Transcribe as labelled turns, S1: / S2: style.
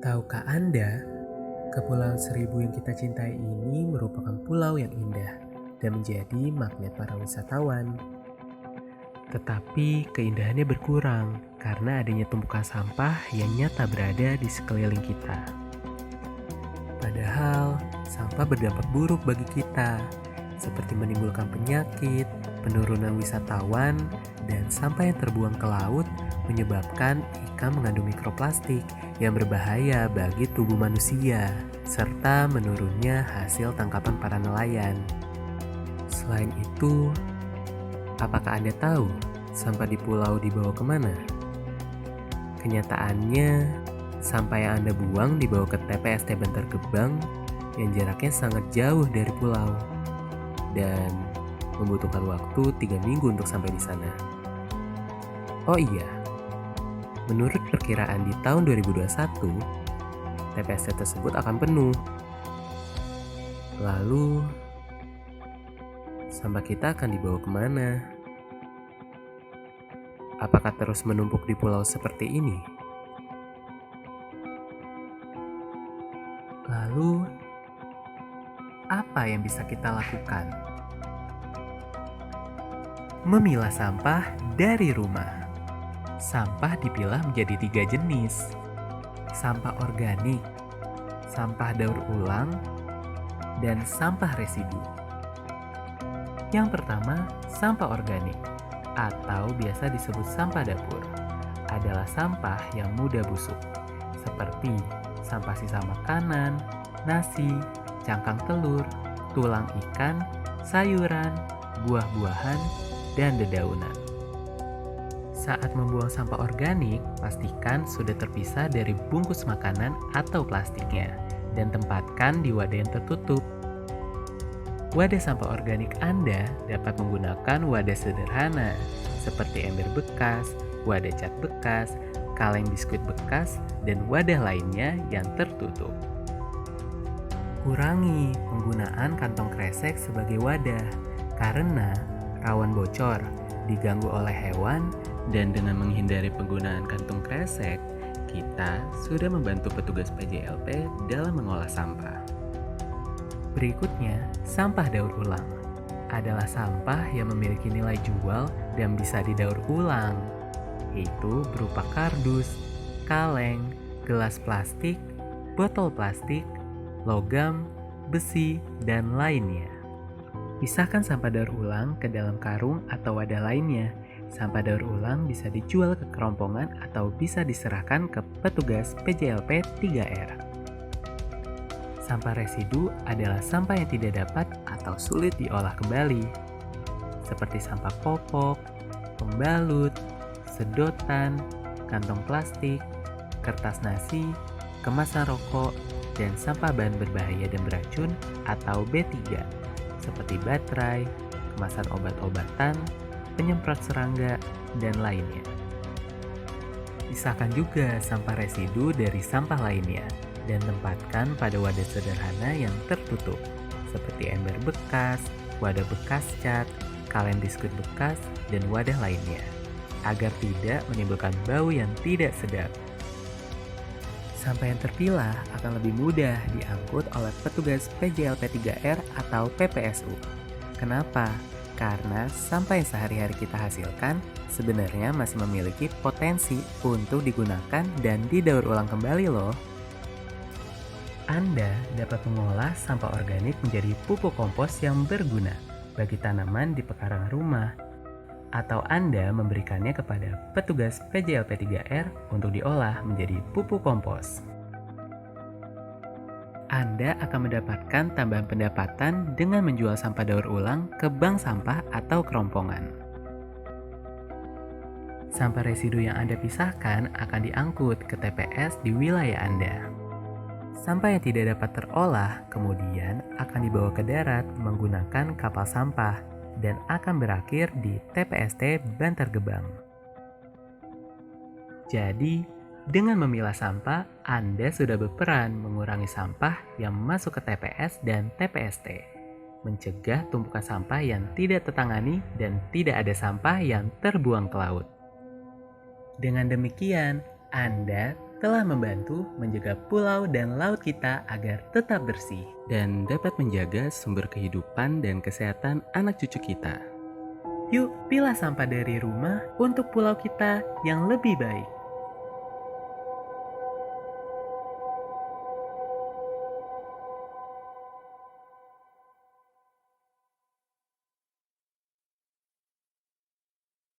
S1: Tahukah Anda, Kepulauan Seribu yang kita cintai ini merupakan pulau yang indah dan menjadi magnet para wisatawan. Tetapi keindahannya berkurang karena adanya tumpukan sampah yang nyata berada di sekeliling kita. Padahal, sampah berdampak buruk bagi kita, seperti menimbulkan penyakit, penurunan wisatawan, dan sampah yang terbuang ke laut menyebabkan ikan mengandung mikroplastik yang berbahaya bagi tubuh manusia, serta menurunnya hasil tangkapan para nelayan. Selain itu, apakah Anda tahu sampah di pulau dibawa kemana? Kenyataannya, sampah yang Anda buang dibawa ke TPST Bantar Gebang yang jaraknya sangat jauh dari pulau dan membutuhkan waktu 3 minggu untuk sampai di sana. Oh iya, menurut perkiraan di tahun 2021, TPST tersebut akan penuh. Lalu, sampah kita akan dibawa kemana? Apakah terus menumpuk di pulau seperti ini? Lalu, apa yang bisa kita lakukan? Memilah sampah dari rumah. Sampah dipilah menjadi 3 jenis. Sampah organik, sampah daur ulang, dan sampah residu. Yang pertama, sampah organik atau biasa disebut sampah dapur adalah sampah yang mudah busuk, seperti sampah sisa makanan, nasi, cangkang telur, tulang ikan, sayuran, buah-buahan, dan dedaunan. Saat membuang sampah organik, pastikan sudah terpisah dari bungkus makanan atau plastiknya dan tempatkan di wadah yang tertutup. Wadah sampah organik Anda dapat menggunakan wadah sederhana seperti ember bekas, wadah cat bekas, kaleng biskuit bekas, dan wadah lainnya yang tertutup. Kurangi penggunaan kantong kresek sebagai wadah karena rawan bocor, diganggu oleh hewan, dan dengan menghindari penggunaan kantung kresek, kita sudah membantu petugas PJLP dalam mengolah sampah. Berikutnya, sampah daur ulang adalah sampah yang memiliki nilai jual dan bisa didaur ulang, yaitu berupa kardus, kaleng, gelas plastik, botol plastik, logam, besi, dan lainnya. Pisahkan sampah daur ulang ke dalam karung atau wadah lainnya. Sampah daur ulang bisa dijual ke kerompongan atau bisa diserahkan ke petugas PJLP 3R. Sampah residu adalah sampah yang tidak dapat atau sulit diolah kembali, seperti sampah popok, pembalut, sedotan, kantong plastik, kertas nasi, kemasan rokok, dan sampah bahan berbahaya dan beracun atau B3, seperti baterai, kemasan obat-obatan, penyemprot serangga, dan lainnya. Pisahkan juga sampah residu dari sampah lainnya dan tempatkan pada wadah sederhana yang tertutup, seperti ember bekas, wadah bekas cat, kaleng biskuit bekas, dan wadah lainnya, agar tidak menimbulkan bau yang tidak sedap. Sampah yang terpilah akan lebih mudah diangkut oleh petugas PJLP 3R atau PPSU. Kenapa? Karena sampah yang sehari-hari kita hasilkan sebenarnya masih memiliki potensi untuk digunakan dan didaur ulang kembali loh. Anda dapat mengolah sampah organik menjadi pupuk kompos yang berguna bagi tanaman di pekarangan rumah, atau Anda memberikannya kepada petugas PJLP 3R untuk diolah menjadi pupuk kompos. Anda akan mendapatkan tambahan pendapatan dengan menjual sampah daur ulang ke bank sampah atau kerompongan. Sampah residu yang Anda pisahkan akan diangkut ke TPS di wilayah Anda. Sampah yang tidak dapat terolah kemudian akan dibawa ke darat menggunakan kapal sampah dan akan berakhir di TPST Bantar Gebang. Jadi, dengan memilah sampah, Anda sudah berperan mengurangi sampah yang masuk ke TPS dan TPST, mencegah tumpukan sampah yang tidak tertangani dan tidak ada sampah yang terbuang ke laut. Dengan demikian, Anda telah membantu menjaga pulau dan laut kita agar tetap bersih dan dapat menjaga sumber kehidupan dan kesehatan anak cucu kita. Yuk, pilah sampah dari rumah untuk pulau kita yang lebih baik.